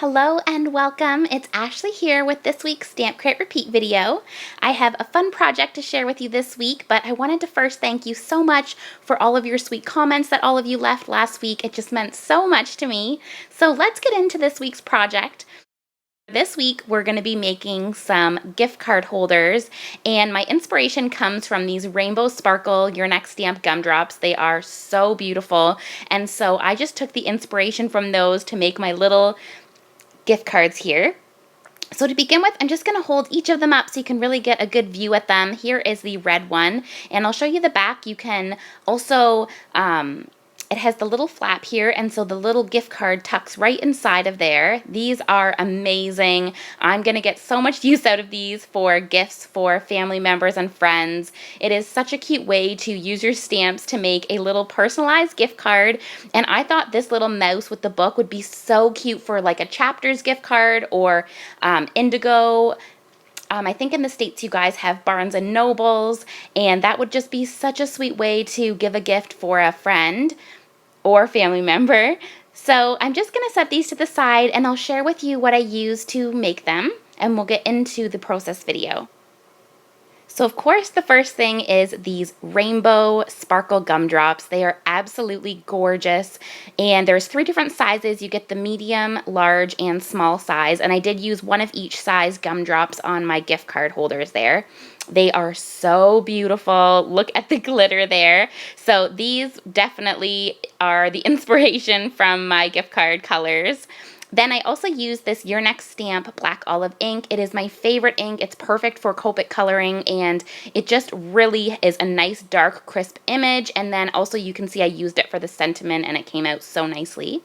Hello and welcome. It's Ashley here with this week's Stamp Crate Repeat video. I have a fun project to share with you this week, but I wanted to first thank you so much for all of your sweet comments that all of you left last week. It just meant so much to me. So let's get into this week's project. This week, we're going to be making some gift card holders, and my inspiration comes from these Rainbow Sparkle Your Next Stamp gumdrops. They are so beautiful, and so I just took the inspiration from those to make my little gift cards here. So to begin with, I'm just going to hold each of them up so you can really get a good view at them. Here is the red one, and I'll show you the back. You can also, it has the little flap here, and so the little gift card tucks right inside of there. These are amazing. I'm going to get so much use out of these for gifts for family members and friends. It is such a cute way to use your stamps to make a little personalized gift card, and I thought this little mouse with the book would be so cute for like a chapters gift card or Indigo. I think in the States you guys have Barnes and Nobles, and that would just be such a sweet way to give a gift for a friend or family member. So I'm just going to set these to the side and I'll share with you what I use to make them, and we'll get into the process video. So of course the first thing is these Rainbow Sparkle gumdrops. They are absolutely gorgeous, and there's 3 different sizes. You get the medium, large, and small size, and I did use one of each size gumdrops on my gift card holders there. They are so beautiful. Look at the glitter there. So these definitely are the inspiration from my gift card colors. Then I also use this Your Next Stamp Black Olive ink. It is my favorite ink. It's perfect for Copic coloring, and it just really is a nice dark crisp image. And then also you can see I used it for the sentiment and it came out so nicely.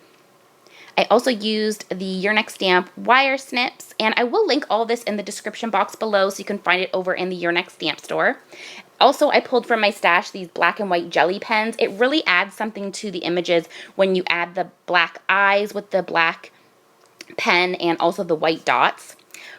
I also used the Your Next Stamp wire snips, and I will link all this in the description box below so you can find it over in the Your Next Stamp store. Also, I pulled from my stash these black and white jelly pens. It really adds something to the images when you add the black eyes with the black pen and also the white dots.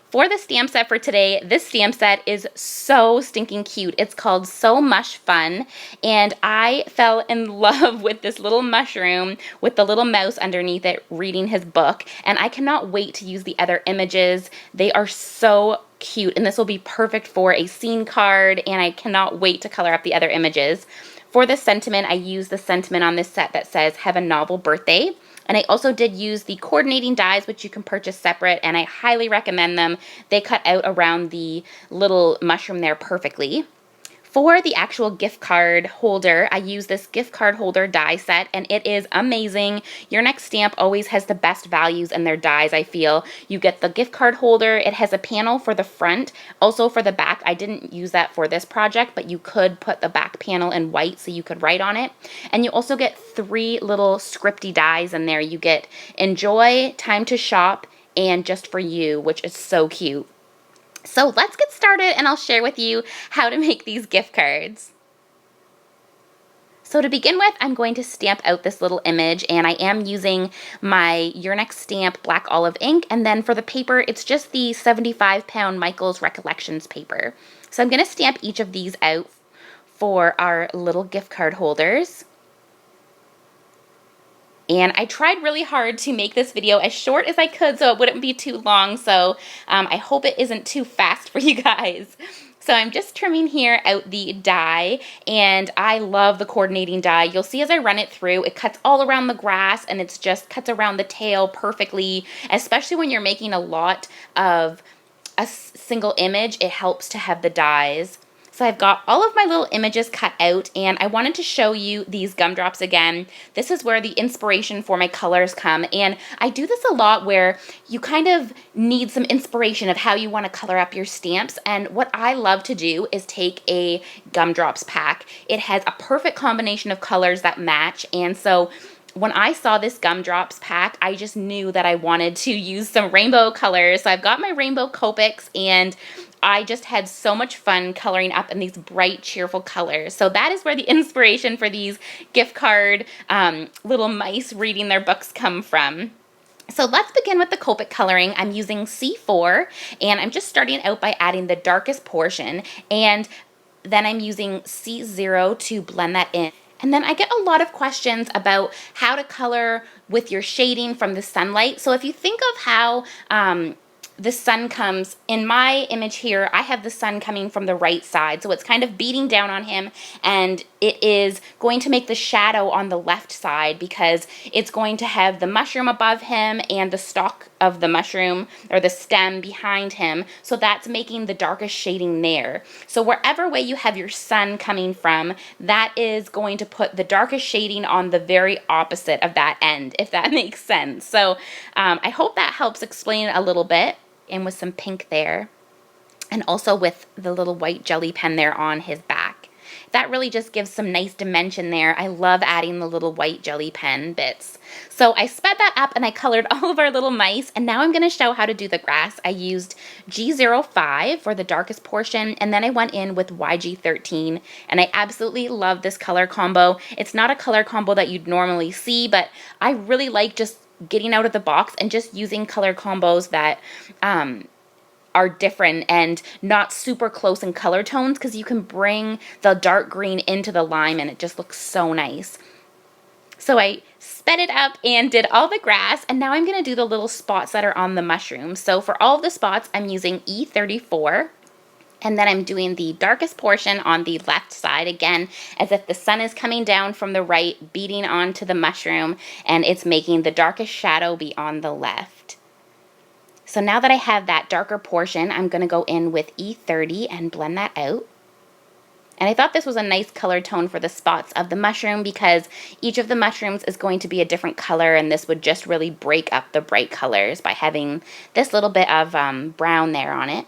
For the stamp set for today, this stamp set is so stinking cute. It's called So Mush Fun, and I fell in love with this little mushroom with the little mouse underneath it reading his book, and I cannot wait to use the other images. They are so cute, and this will be perfect for a scene card, and I cannot wait to color up the other images. For the sentiment, I used the sentiment on this set that says, "Have a novel birthday." And I also did use the coordinating dies, which you can purchase separate, and I highly recommend them. They cut out around the little mushroom there perfectly. For the actual gift card holder, I use this gift card holder die set, and it is amazing. Your Next Stamp always has the best values in their dies, I feel. You get the gift card holder. It has a panel for the front. Also for the back, I didn't use that for this project, but you could put the back panel in white so you could write on it. And you also get 3 little scripty dies in there. You get Enjoy, Time to Shop, and Just for You, which is so cute. So let's get started and I'll share with you how to make these gift cards. So to begin with, I'm going to stamp out this little image, and I am using my Your Next Stamp Black Olive ink, and then for the paper, it's just the 75-pound Michael's Recollections paper. So I'm going to stamp each of these out for our little gift card holders. And I tried really hard to make this video as short as I could so it wouldn't be too long, so I hope it isn't too fast for you guys. So I'm just trimming here out the die, and I love the coordinating die. You'll see as I run it through, it cuts all around the grass, and it's just cuts around the tail perfectly, especially when you're making a lot of a single image. It helps to have the dies. So I've got all of my little images cut out, and I wanted to show you these gumdrops again. This is where the inspiration for my colors come, and I do this a lot where you kind of need some inspiration of how you want to color up your stamps, and what I love to do is take a gumdrops pack. It has a perfect combination of colors that match, and so when I saw this gumdrops pack, I just knew that I wanted to use some rainbow colors. So I've got my rainbow Copics, and I just had so much fun coloring up in these bright, cheerful colors. So that is where the inspiration for these gift card little mice reading their books come from. So let's begin with the Copic coloring. I'm using C4, and I'm just starting out by adding the darkest portion, and then I'm using C0 to blend that in. And then I get a lot of questions about how to color with your shading from the sunlight. So if you think of how the sun comes, in my image here, I have the sun coming from the right side. So it's kind of beating down on him, and it is going to make the shadow on the left side because it's going to have the mushroom above him and the stalk of the mushroom or the stem behind him. So that's making the darkest shading there. So wherever way you have your sun coming from, that is going to put the darkest shading on the very opposite of that end, if that makes sense. So I hope that helps explain it a little bit. And with some pink there, and also with the little white jelly pen there on his back. That really just gives some nice dimension there. I love adding the little white jelly pen bits. So I sped that up and I colored all of our little mice, and now I'm going to show how to do the grass. I used G05 for the darkest portion, and then I went in with YG13, and I absolutely love this color combo. It's not a color combo that you'd normally see, but I really like just getting out of the box and just using color combos that are different and not super close in color tones, because you can bring the dark green into the lime and it just looks so nice. So I sped it up and did all the grass, and now I'm going to do the little spots that are on the mushroom. So for all of the spots, I'm using E34. And then I'm doing the darkest portion on the left side, again, as if the sun is coming down from the right, beating onto the mushroom, and it's making the darkest shadow be on the left. So now that I have that darker portion, I'm going to go in with E30 and blend that out. And I thought this was a nice color tone for the spots of the mushroom because each of the mushrooms is going to be a different color, and this would just really break up the bright colors by having this little bit of brown there on it.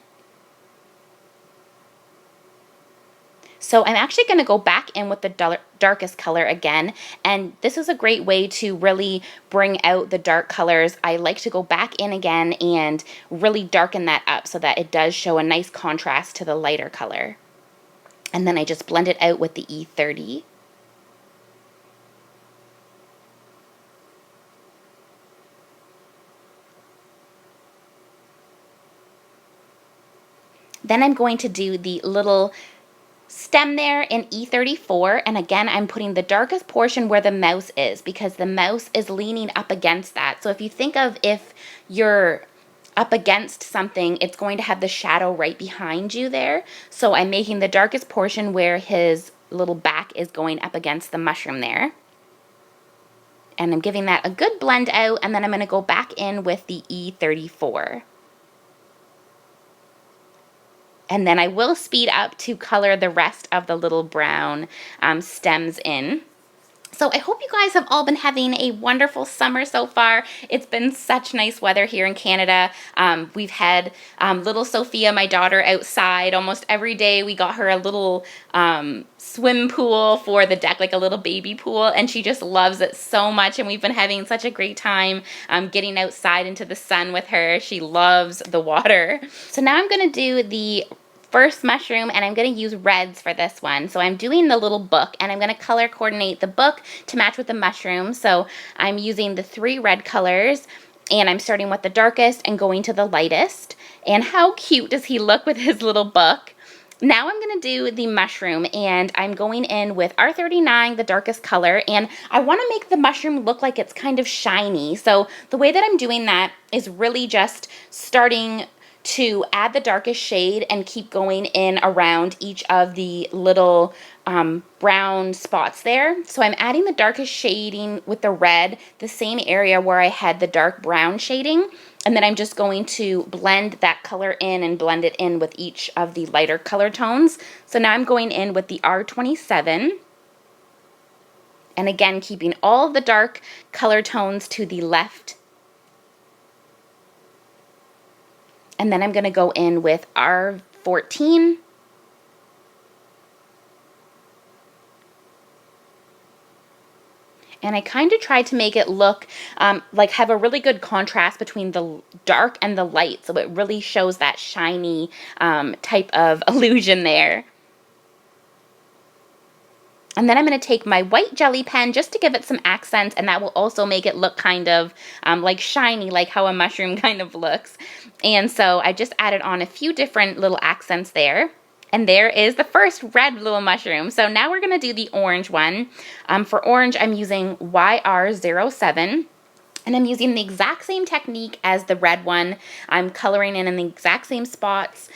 So I'm actually going to go back in with the darkest color again, and this is a great way to really bring out the dark colors. I like to go back in again and really darken that up so that it does show a nice contrast to the lighter color. And then I just blend it out with the E30. Then I'm going to do the little stem there in E34, and again I'm putting the darkest portion where the mouse is because the mouse is leaning up against that. So if you think of if you're up against something, it's going to have the shadow right behind you there. So I'm making the darkest portion where his little back is going up against the mushroom there. And I'm giving that a good blend out, and then I'm going to go back in with the E34. And then I will speed up to color the rest of the little brown stems in. So I hope you guys have all been having a wonderful summer so far. It's been such nice weather here in Canada. We've had little Sophia, my daughter, outside almost every day. We got her a little swim pool for the deck, like a little baby pool, and she just loves it so much, and we've been having such a great time getting outside into the sun with her. She loves the water. So now I'm going to do the first mushroom, and I'm going to use reds for this one. So I'm doing the little book, and I'm going to color coordinate the book to match with the mushroom. So I'm using the 3 red colors, and I'm starting with the darkest and going to the lightest. And how cute does he look with his little book? Now I'm going to do the mushroom, and I'm going in with R39, the darkest color, and I want to make the mushroom look like it's kind of shiny. So the way that I'm doing that is really just starting to add the darkest shade and keep going in around each of the little brown spots there. So I'm adding the darkest shading with the red, the same area where I had the dark brown shading, and then I'm just going to blend that color in and blend it in with each of the lighter color tones. So now I'm going in with the R27, and again keeping all the dark color tones to the left. And then I'm going to go in with R14. And I kind of tried to make it look like have a really good contrast between the dark and the light. So it really shows that shiny type of illusion there. And then I'm going to take my white jelly pen just to give it some accents, and that will also make it look kind of like shiny, like how a mushroom kind of looks. And so I just added on a few different little accents there. And there is the first red little mushroom. So now we're going to do the orange one. For orange, I'm using YR07. And I'm using the exact same technique as the red one. I'm coloring in the exact same spots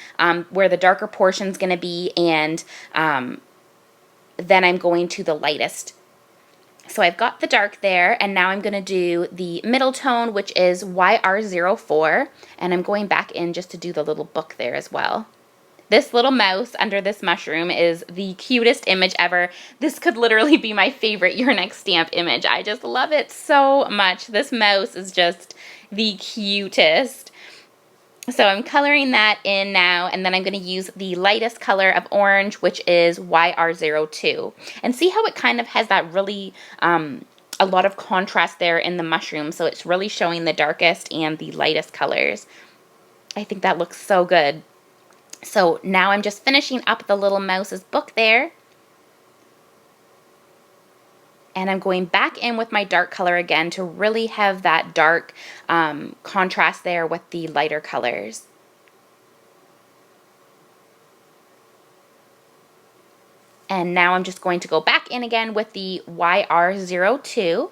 where the darker portion is going to be, and then I'm going to the lightest. So I've got the dark there, and now I'm going to do the middle tone, which is YR04, and I'm going back in just to do the little book there as well. This little mouse under this mushroom is the cutest image ever. This could literally be my favorite Your Next Stamp image. I just love it so much. This mouse is just the cutest. So I'm coloring that in now, and then I'm going to use the lightest color of orange, which is YR02. And see how it kind of has that really, a lot of contrast there in the mushroom, so it's really showing the darkest and the lightest colors. I think that looks so good. So now I'm just finishing up the little mouse's book there. And I'm going back in with my dark color again to really have that dark contrast there with the lighter colors. And now I'm just going to go back in again with the YR02.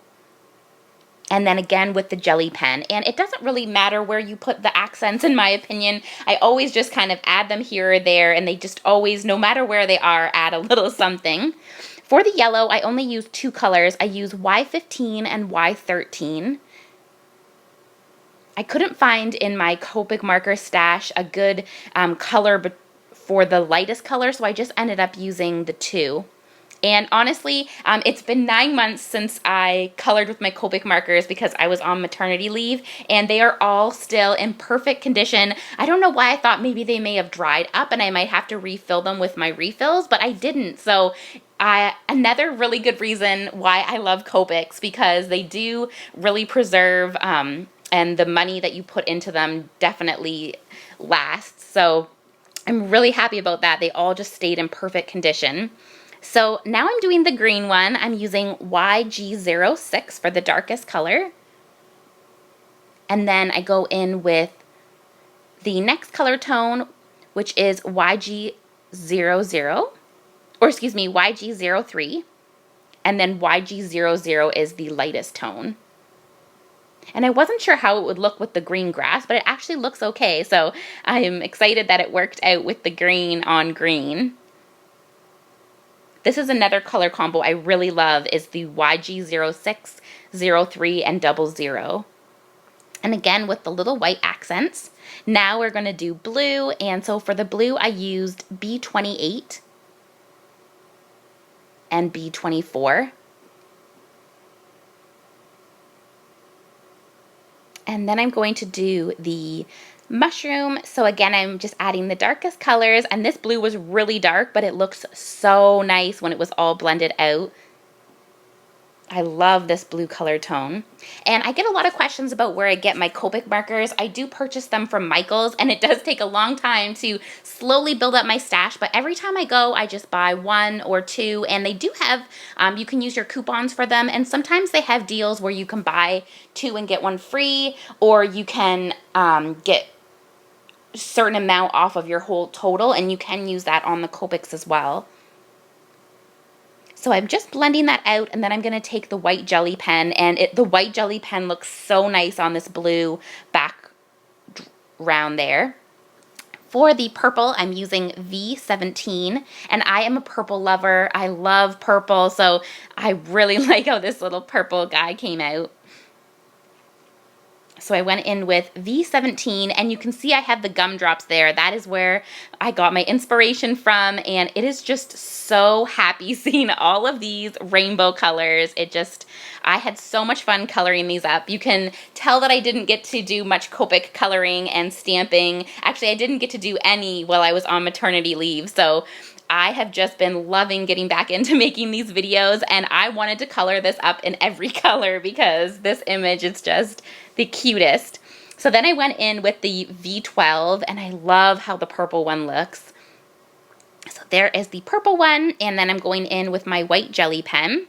And then again with the jelly pen. And it doesn't really matter where you put the accents, in my opinion. I always just kind of add them here or there, and they just always, no matter where they are, add a little something. For the yellow, I only use two colors. I use Y15 and Y13. I couldn't find in my Copic marker stash a good color for the lightest color, so I just ended up using the two. And honestly, it's been 9 months since I colored with my Copic markers because I was on maternity leave, and they are all still in perfect condition. I don't know why. I thought maybe they may have dried up and I might have to refill them with my refills, but I didn't. So another really good reason why I love Copics, because they do really preserve, and the money that you put into them definitely lasts. So I'm really happy about that. They all just stayed in perfect condition. So now I'm doing the green one. I'm using YG06 for the darkest color. And then I go in with the next color tone, which is YG00, or excuse me, YG03. And then YG00 is the lightest tone. And I wasn't sure how it would look with the green grass, but it actually looks okay. So I'm excited that it worked out with the green on green. This is another color combo I really love, is the YG06, 03, and 00. And again, with the little white accents. Now we're going to do blue, and so for the blue I used B28 and B24. And then I'm going to do the mushroom. So again, I'm just adding the darkest colors, and this blue was really dark, but it looks so nice when it was all blended out. I love this blue color tone. And I get a lot of questions about where I get my Copic markers. I do purchase them from Michael's, and it does take a long time to slowly build up my stash, but every time I go, I just buy one or two, and they do have, you can use your coupons for them, and sometimes they have deals where you can buy two and get one free, or you can get a certain amount off of your whole total, and you can use that on the Copics as well. So I'm just blending that out, and then I'm going to take the white jelly pen, and the white jelly pen looks so nice on this blue background there. For the purple, I'm using V17, and I am a purple lover. I love purple, so I really like how this little purple guy came out. So I went in with V17, and you can see I have the gumdrops there. That is where I got my inspiration from, and it is just so happy seeing all of these rainbow colors. I had so much fun coloring these up. You can tell that I didn't get to do much Copic coloring and stamping. Actually, I didn't get to do any while I was on maternity leave, so I have just been loving getting back into making these videos, and I wanted to color this up in every color because this image is just the cutest. So then I went in with the V12, and I love how the purple one looks. So there is the purple one, and then I'm going in with my white jelly pen.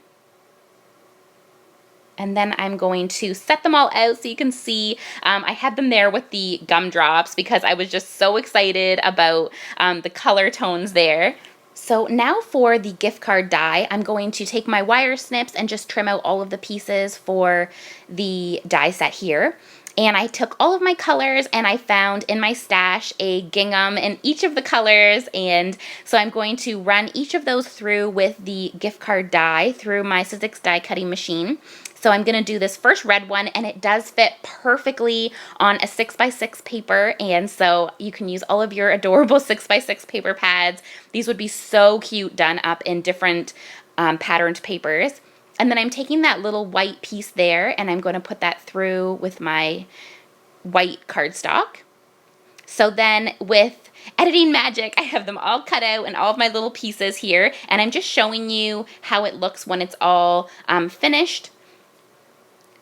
And then I'm going to set them all out so you can see. I had them there with the gumdrops because I was just so excited about the color tones there. So now for the gift card die, I'm going to take my wire snips and just trim out all of the pieces for the die set here. And I took all of my colors and I found in my stash a gingham in each of the colors. And so I'm going to run each of those through with the gift card die through my Sizzix die cutting machine. So I'm going to do this first red one, and it does fit perfectly on a 6x6 paper, and so you can use all of your adorable 6x6 paper pads. These would be so cute done up in different patterned papers. And then I'm taking that little white piece there, and I'm going to put that through with my white cardstock. So then with editing magic, I have them all cut out and all of my little pieces here, and I'm just showing you how it looks when it's all finished.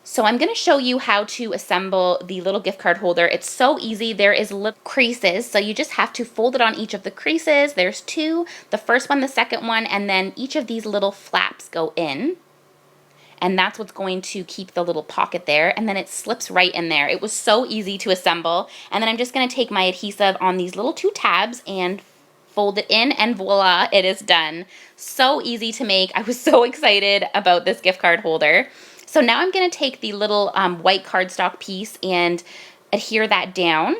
So I'm going to show you how to assemble the little gift card holder. It's so easy. There is little creases, so you just have to fold it on each of the creases. There's two, the first one, the second one, and then each of these little flaps go in. And that's what's going to keep the little pocket there, and then it slips right in there. It was so easy to assemble. And then I'm just going to take my adhesive on these little two tabs and fold it in, and voila, it is done. So easy to make. I was so excited about this gift card holder. So now I'm going to take the little white cardstock piece and adhere that down.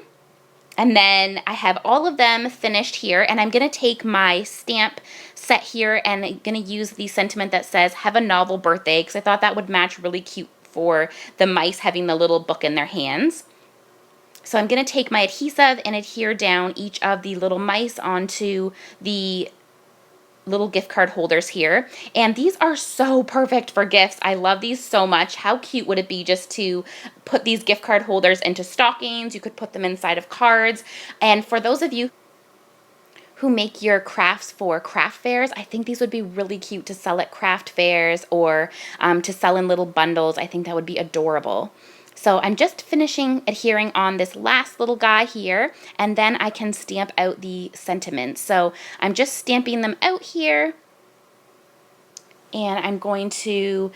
And then I have all of them finished here, and I'm going to take my stamp set here and I'm going to use the sentiment that says, "Have a novel birthday," because I thought that would match really cute for the mice having the little book in their hands. So I'm going to take my adhesive and adhere down each of the little mice onto the little gift card holders here, and these are so perfect for gifts. I love these so much. How cute would it be just to put these gift card holders into stockings? You could put them inside of cards, and for those of you who make your crafts for craft fairs, I think these would be really cute to sell at craft fairs or to sell in little bundles. I think that would be adorable. So I'm just finishing adhering on this last little guy here, and then I can stamp out the sentiments. So I'm just stamping them out here, and I'm going to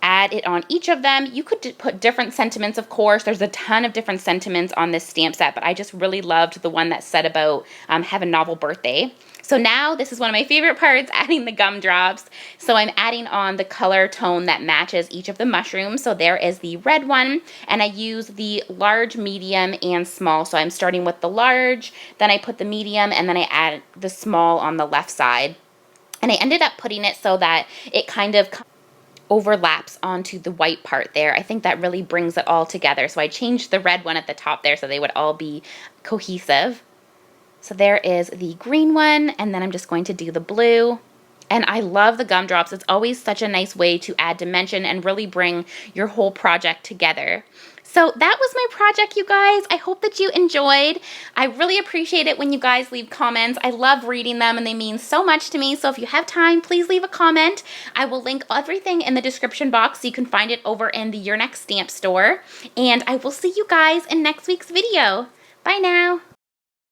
add it on each of them. You could put different sentiments, of course. There's a ton of different sentiments on this stamp set, but I just really loved the one that said about have a novel birthday. So now this is one of my favorite parts, adding the gumdrops. So I'm adding on the color tone that matches each of the mushrooms. So there is the red one, and I use the large, medium, and small. So I'm starting with the large, then I put the medium, and then I add the small on the left side. And I ended up putting it so that it kind of overlaps onto the white part there. I think that really brings it all together. So I changed the red one at the top there so they would all be cohesive. So there is the green one, and then I'm just going to do the blue. And I love the gumdrops. It's always such a nice way to add dimension and really bring your whole project together. So that was my project, you guys. I hope that you enjoyed. I really appreciate it when you guys leave comments. I love reading them, and they mean so much to me. So if you have time, please leave a comment. I will link everything in the description box so you can find it over in the Your Next Stamp store. And I will see you guys in next week's video. Bye now.